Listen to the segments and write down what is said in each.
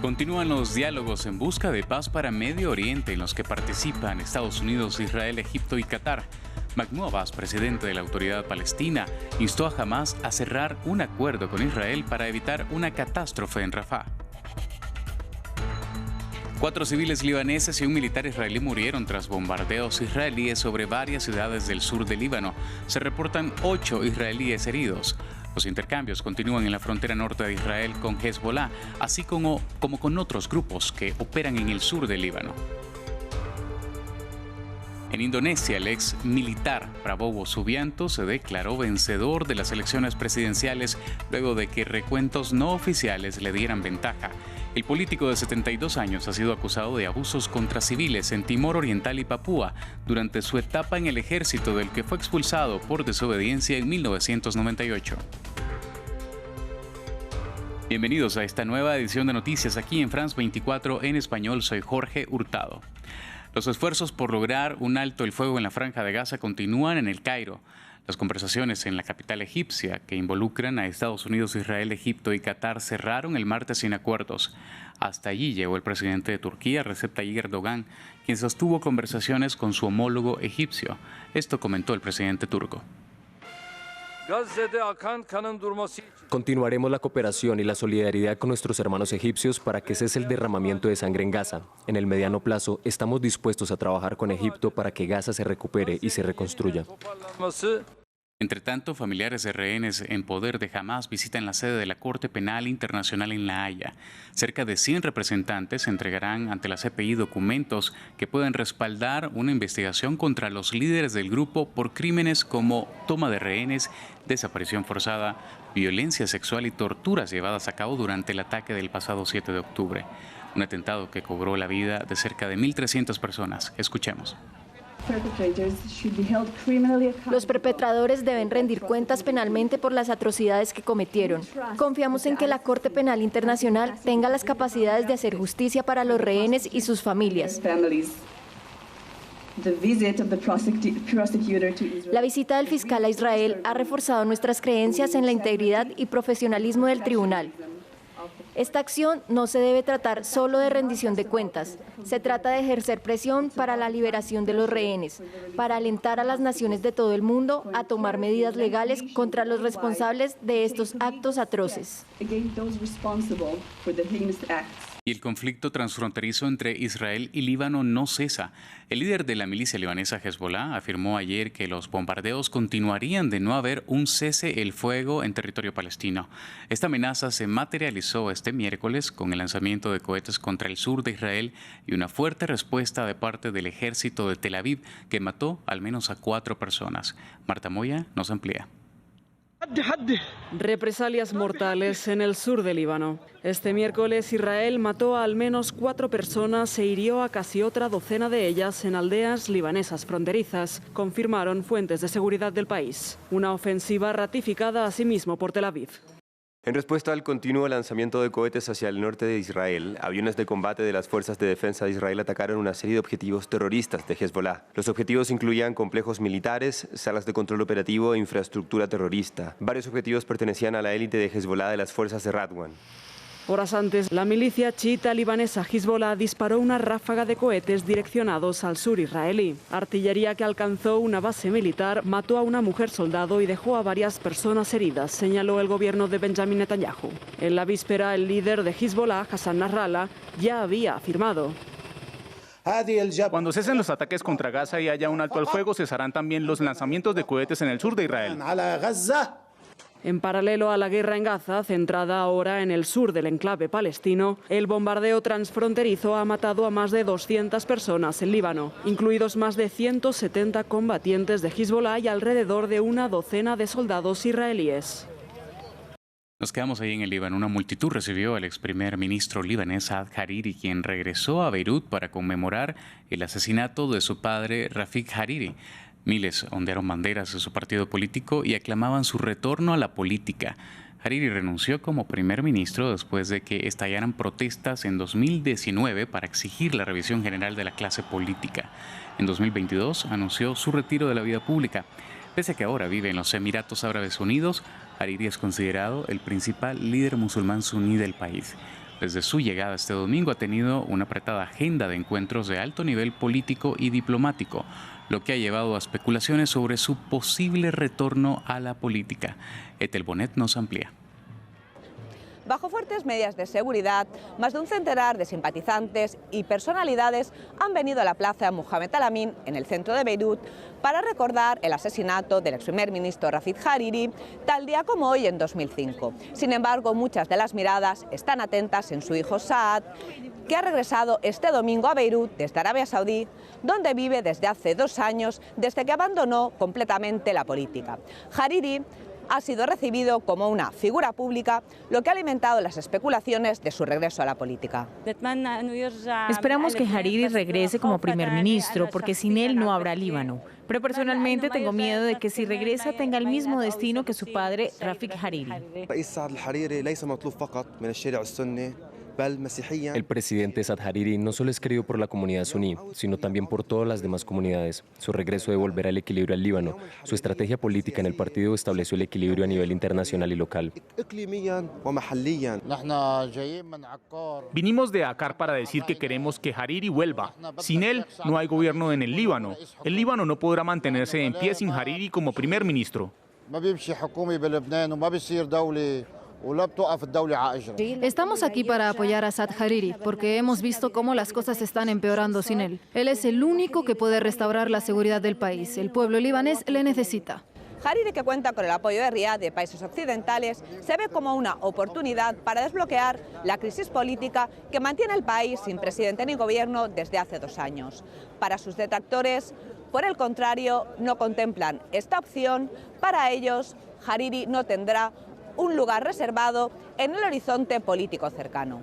Continúan los diálogos en busca de paz para Medio Oriente en los que participan Estados Unidos, Israel, Egipto y Qatar. Mahmoud Abbas, presidente de la Autoridad Palestina, instó a Hamás a cerrar un acuerdo con Israel para evitar una catástrofe en Rafah. 4 civiles libaneses y un militar israelí murieron tras bombardeos israelíes sobre varias ciudades del sur de Líbano. Se reportan 8 israelíes heridos. Los intercambios continúan en la frontera norte de Israel con Hezbollah, así como con otros grupos que operan en el sur del Líbano. En Indonesia, el ex militar Prabowo Subianto se declaró vencedor de las elecciones presidenciales luego de que recuentos no oficiales le dieran ventaja. El político de 72 años ha sido acusado de abusos contra civiles en Timor Oriental y Papúa durante su etapa en el ejército, del que fue expulsado por desobediencia en 1998. Bienvenidos a esta nueva edición de noticias aquí en France 24 en español. Soy Jorge Hurtado. Los esfuerzos por lograr un alto el fuego en la Franja de Gaza continúan en El Cairo. Las conversaciones en la capital egipcia, que involucran a Estados Unidos, Israel, Egipto y Qatar, cerraron el martes sin acuerdos. Hasta allí llegó el presidente de Turquía, Recep Tayyip Erdogan, quien sostuvo conversaciones con su homólogo egipcio. Esto comentó el presidente turco. Continuaremos la cooperación y la solidaridad con nuestros hermanos egipcios para que cese el derramamiento de sangre en Gaza. En el mediano plazo, estamos dispuestos a trabajar con Egipto para que Gaza se recupere y se reconstruya. Entre tanto, familiares de rehenes en poder de Hamás visitan la sede de la Corte Penal Internacional en La Haya. Cerca de 100 representantes entregarán ante la CPI documentos que pueden respaldar una investigación contra los líderes del grupo por crímenes como toma de rehenes, desaparición forzada, violencia sexual y torturas llevadas a cabo durante el ataque del pasado 7 de octubre. Un atentado que cobró la vida de cerca de 1.300 personas. Escuchemos. Los perpetradores deben rendir cuentas penalmente por las atrocidades que cometieron. Confiamos en que la Corte Penal Internacional tenga las capacidades de hacer justicia para los rehenes y sus familias. La visita del fiscal a Israel ha reforzado nuestras creencias en la integridad y profesionalismo del tribunal. Esta acción no se debe tratar solo de rendición de cuentas. Se trata de ejercer presión para la liberación de los rehenes, para alentar a las naciones de todo el mundo a tomar medidas legales contra los responsables de estos actos atroces. Y el conflicto transfronterizo entre Israel y Líbano no cesa. El líder de la milicia libanesa Hezbollah afirmó ayer que los bombardeos continuarían de no haber un cese el fuego en territorio palestino. Esta amenaza se materializó este miércoles con el lanzamiento de cohetes contra el sur de Israel y una fuerte respuesta de parte del ejército de Tel Aviv, que mató al menos a 4 personas. Marta Moya nos amplía. Represalias mortales en el sur de Líbano. Este miércoles Israel mató a al menos 4 personas e hirió a casi otra docena de ellas en aldeas libanesas fronterizas, confirmaron fuentes de seguridad del país. Una ofensiva ratificada asimismo por Tel Aviv. En respuesta al continuo lanzamiento de cohetes hacia el norte de Israel, aviones de combate de las fuerzas de defensa de Israel atacaron una serie de objetivos terroristas de Hezbollah. Los objetivos incluían complejos militares, salas de control operativo e infraestructura terrorista. Varios objetivos pertenecían a la élite de Hezbollah de las fuerzas de Radwan. Horas antes, la milicia chiita libanesa Hezbollah disparó una ráfaga de cohetes direccionados al sur israelí. Artillería que alcanzó una base militar, mató a una mujer soldado y dejó a varias personas heridas, señaló el gobierno de Benjamin Netanyahu. En la víspera, el líder de Hezbollah, Hassan Nasrallah, ya había afirmado: cuando cesen los ataques contra Gaza y haya un alto al fuego, cesarán también los lanzamientos de cohetes en el sur de Israel. En paralelo a la guerra en Gaza, centrada ahora en el sur del enclave palestino, el bombardeo transfronterizo ha matado a más de 200 personas en Líbano, incluidos más de 170 combatientes de Hezbollah y alrededor de una docena de soldados israelíes. Nos quedamos ahí en el Líbano. Una multitud recibió al ex primer ministro libanés Saad Hariri, quien regresó a Beirut para conmemorar el asesinato de su padre Rafik Hariri. Miles ondearon banderas de su partido político y aclamaban su retorno a la política. Hariri renunció como primer ministro después de que estallaran protestas en 2019 para exigir la revisión general de la clase política. En 2022 anunció su retiro de la vida pública. Pese a que ahora vive en los Emiratos Árabes Unidos, Hariri es considerado el principal líder musulmán suní del país. desde su llegada este domingo ha tenido una apretada agenda de encuentros de alto nivel político y diplomático, lo que ha llevado a especulaciones sobre su posible retorno a la política. Ethel Bonet nos amplía. Bajo fuertes medidas de seguridad, más de un centenar de simpatizantes y personalidades han venido a la plaza Mohamed Al-Amin, en el centro de Beirut, para recordar el asesinato del ex primer ministro Rafik Hariri, tal día como hoy en 2005. Sin embargo, muchas de las miradas están atentas en su hijo Saad, que ha regresado este domingo a Beirut desde Arabia Saudí, donde vive desde hace 2 años, desde que abandonó completamente la política. Hariri ha sido recibido como una figura pública, lo que ha alimentado las especulaciones de su regreso a la política. Esperamos que Hariri regrese como primer ministro, porque sin él no habrá Líbano. Pero personalmente tengo miedo de que si regresa tenga el mismo destino que su padre, Rafik Hariri. El presidente Saad Hariri no solo es querido por la comunidad suní, sino también por todas las demás comunidades. Su regreso devolverá el equilibrio al Líbano. Su estrategia política en el partido estableció el equilibrio a nivel internacional y local. Vinimos de Akkar para decir que queremos que Hariri vuelva. Sin él no hay gobierno en el Líbano. El Líbano no podrá mantenerse en pie sin Hariri como primer ministro. Estamos aquí para apoyar a Saad Hariri, porque hemos visto cómo las cosas están empeorando sin él. Él es el único que puede restaurar la seguridad del país. El pueblo libanés le necesita. Hariri, que cuenta con el apoyo de Riad y de países occidentales, se ve como una oportunidad para desbloquear la crisis política que mantiene el país sin presidente ni gobierno desde hace 2 años. Para sus detractores, por el contrario, no contemplan esta opción. Para ellos, Hariri no tendrá un lugar reservado en el horizonte político cercano.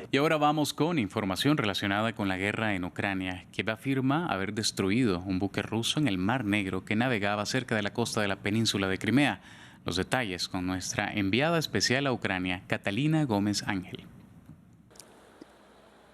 Y ahora vamos con información relacionada con la guerra en Ucrania. Kiev afirma haber destruido un buque ruso en el Mar Negro que navegaba cerca de la costa de la península de Crimea. Los detalles con nuestra enviada especial a Ucrania, Catalina Gómez Ángel.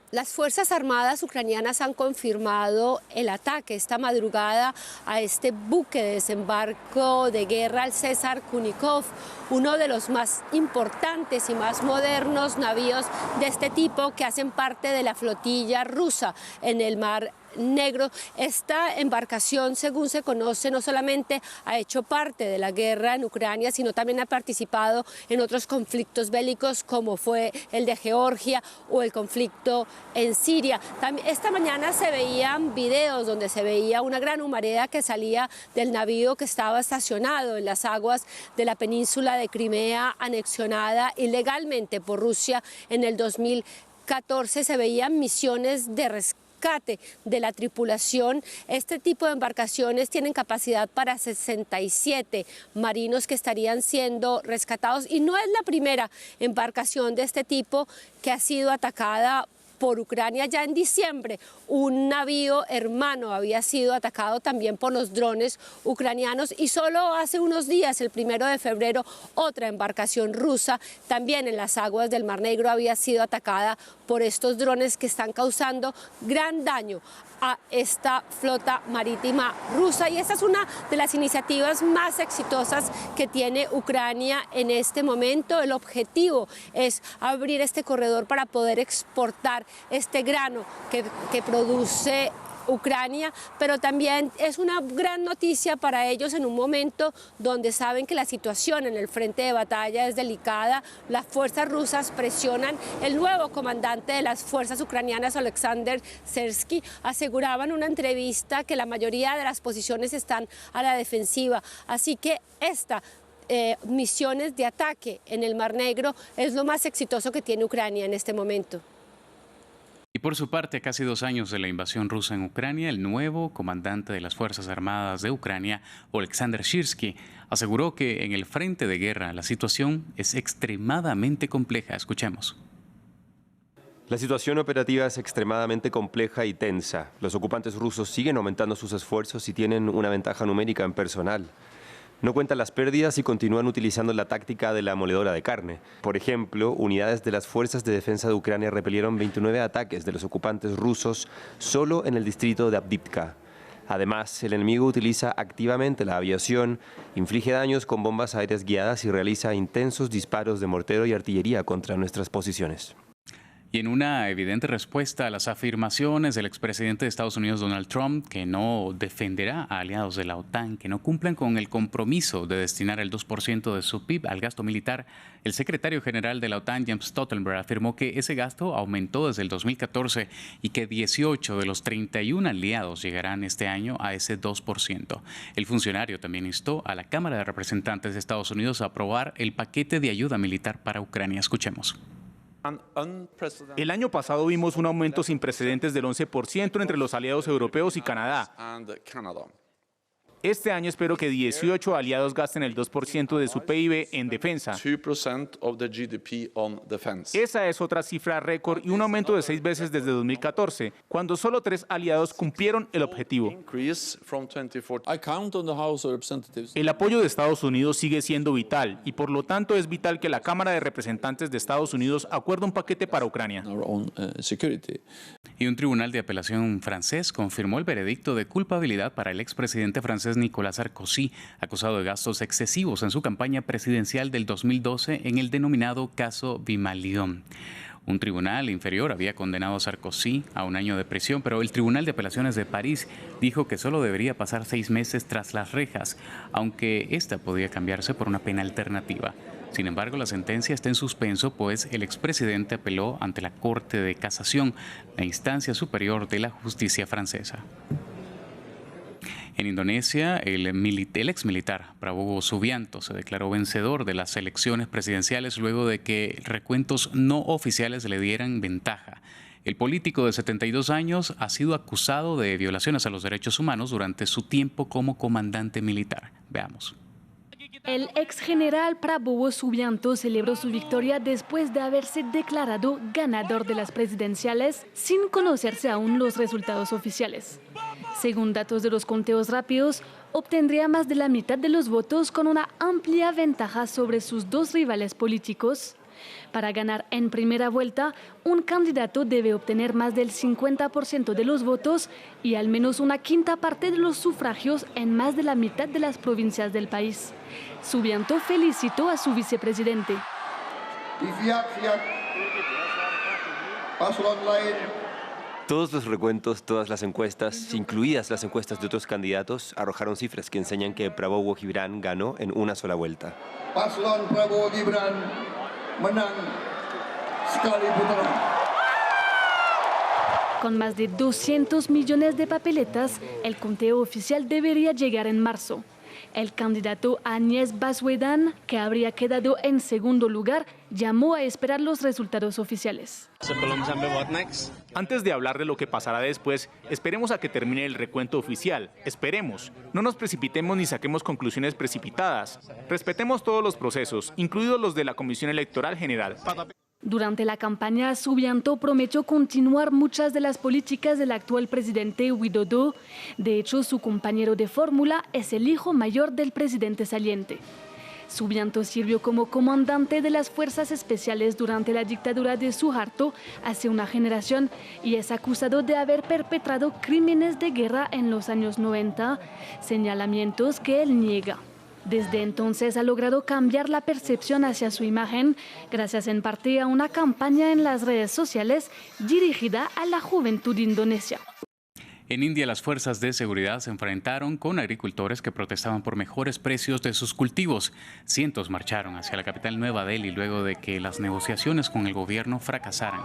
Las Fuerzas Armadas ucranianas han confirmado el ataque esta madrugada a este buque de desembarco de guerra, el César Kunikov, uno de los más importantes y más modernos navíos de este tipo que hacen parte de la flotilla rusa en el Mar Negro. Esta embarcación, según se conoce, no solamente ha hecho parte de la guerra en Ucrania, sino también ha participado en otros conflictos bélicos como fue el de Georgia o el conflicto en Siria. Esta mañana se veían videos donde se veía una gran humareda que salía del navío que estaba estacionado en las aguas de la península de Crimea, anexionada ilegalmente por Rusia en el 2014. Se veían misiones de rescate de la tripulación. Este tipo de embarcaciones tienen capacidad para 67 marinos que estarían siendo rescatados, y no es la primera embarcación de este tipo que ha sido atacada por Ucrania. Ya en diciembre un navío hermano había sido atacado también por los drones ucranianos, y solo hace unos días, el 1 de febrero, otra embarcación rusa también en las aguas del Mar Negro había sido atacada por estos drones que están causando gran daño a esta flota marítima rusa. Y esta es una de las iniciativas más exitosas que tiene Ucrania en este momento. El objetivo es abrir este corredor para poder exportar este grano que produce Ucrania, pero también es una gran noticia para ellos en un momento donde saben que la situación en el frente de batalla es delicada. Las fuerzas rusas presionan. El nuevo comandante de las fuerzas ucranianas, Oleksandr Sersky, aseguraba en una entrevista que la mayoría de las posiciones están a la defensiva. Así que esta misiones de ataque en el Mar Negro es lo más exitoso que tiene Ucrania en este momento. Y por su parte, a casi 2 años de la invasión rusa en Ucrania, el nuevo comandante de las Fuerzas Armadas de Ucrania, Oleksandr Syrsky, aseguró que en el frente de guerra la situación es extremadamente compleja. Escuchemos. La situación operativa es extremadamente compleja y tensa. Los ocupantes rusos siguen aumentando sus esfuerzos y tienen una ventaja numérica en personal. No cuentan las pérdidas y continúan utilizando la táctica de la moledora de carne. Por ejemplo, unidades de las Fuerzas de Defensa de Ucrania repelieron 29 ataques de los ocupantes rusos solo en el distrito de Avdiivka. Además, el enemigo utiliza activamente la aviación, inflige daños con bombas aéreas guiadas y realiza intensos disparos de mortero y artillería contra nuestras posiciones. Y en una evidente respuesta a las afirmaciones del expresidente de Estados Unidos, Donald Trump, que no defenderá a aliados de la OTAN que no cumplan con el compromiso de destinar el 2% de su PIB al gasto militar, el secretario general de la OTAN, Jens Stoltenberg, afirmó que ese gasto aumentó desde el 2014 y que 18 de los 31 aliados llegarán este año a ese 2%. El funcionario también instó a la Cámara de Representantes de Estados Unidos a aprobar el paquete de ayuda militar para Ucrania. Escuchemos. El año pasado vimos un aumento sin precedentes del 11% entre los aliados europeos y Canadá. Este año espero que 18 aliados gasten el 2% de su PIB en defensa. Esa es otra cifra récord y un aumento de 6 veces desde 2014, cuando solo 3 aliados cumplieron el objetivo. El apoyo de Estados Unidos sigue siendo vital y por lo tanto es vital que la Cámara de Representantes de Estados Unidos acuerde un paquete para Ucrania. Y un tribunal de apelación francés confirmó el veredicto de culpabilidad para el expresidente francés Nicolas Sarkozy, acusado de gastos excesivos en su campaña presidencial del 2012 en el denominado caso Vimalion. Un tribunal inferior había condenado a Sarkozy a 1 año de prisión, pero el Tribunal de Apelaciones de París dijo que solo debería pasar 6 meses tras las rejas, aunque esta podía cambiarse por una pena alternativa. Sin embargo, la sentencia está en suspenso, pues el expresidente apeló ante la Corte de Casación, la instancia superior de la justicia francesa. En Indonesia, el exmilitar Prabowo Subianto se declaró vencedor de las elecciones presidenciales luego de que recuentos no oficiales le dieran ventaja. El político de 72 años ha sido acusado de violaciones a los derechos humanos durante su tiempo como comandante militar. Veamos. El ex general Prabowo Subianto celebró su victoria después de haberse declarado ganador de las presidenciales sin conocerse aún los resultados oficiales. Según datos de los conteos rápidos, obtendría más de la mitad de los votos con una amplia ventaja sobre sus 2 rivales políticos. Para ganar en primera vuelta, un candidato debe obtener más del 50% de los votos y al menos 1/5 parte de los sufragios en más de la mitad de las provincias del país. Subianto felicitó a su vicepresidente. Todos los recuentos, todas las encuestas, incluidas las encuestas de otros candidatos, arrojaron cifras que enseñan que Prabowo Gibran ganó en una sola vuelta. Paslon Prabowo Gibran menang sekali putaran. Con más de 200 millones de papeletas, el conteo oficial debería llegar en marzo. El candidato Anies Baswedan, que habría quedado en segundo lugar, llamó a esperar los resultados oficiales. Antes de hablar de lo que pasará después, esperemos a que termine el recuento oficial. Esperemos. No nos precipitemos ni saquemos conclusiones precipitadas. Respetemos todos los procesos, incluidos los de la Comisión Electoral General. Durante la campaña, Subianto prometió continuar muchas de las políticas del actual presidente Widodo. De hecho, su compañero de fórmula es el hijo mayor del presidente saliente. Subianto sirvió como comandante de las fuerzas especiales durante la dictadura de Suharto hace una generación y es acusado de haber perpetrado crímenes de guerra en los años 90, señalamientos que él niega. Desde entonces ha logrado cambiar la percepción hacia su imagen, gracias en parte a una campaña en las redes sociales dirigida a la juventud indonesia. En India, las fuerzas de seguridad se enfrentaron con agricultores que protestaban por mejores precios de sus cultivos. Cientos marcharon hacia la capital Nueva Delhi luego de que las negociaciones con el gobierno fracasaran.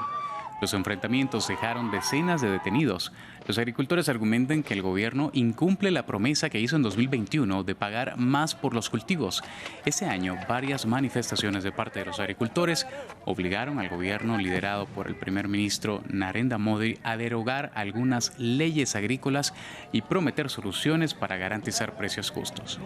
Los enfrentamientos dejaron decenas de detenidos. Los agricultores argumentan que el gobierno incumple la promesa que hizo en 2021 de pagar más por los cultivos. Ese año, varias manifestaciones de parte de los agricultores obligaron al gobierno liderado por el primer ministro Narendra Modi a derogar algunas leyes agrícolas y prometer soluciones para garantizar precios justos.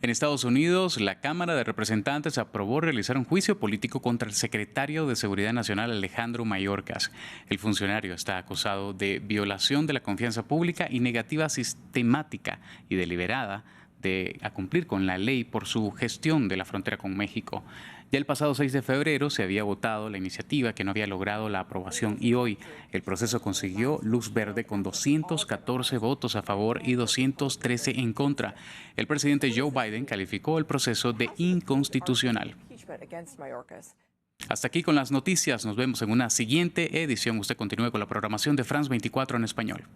En Estados Unidos, la Cámara de Representantes aprobó realizar un juicio político contra el secretario de Seguridad Nacional Alejandro Mayorkas. El funcionario está acusado de violación de la confianza pública y negativa sistemática y deliberada de cumplir con la ley por su gestión de la frontera con México. Ya el pasado 6 de febrero se había votado la iniciativa que no había logrado la aprobación y hoy el proceso consiguió luz verde con 214 votos a favor y 213 en contra. El presidente Joe Biden calificó el proceso de inconstitucional. Hasta aquí con las noticias. Nos vemos en una siguiente edición. Usted continúe con la programación de France 24 en español.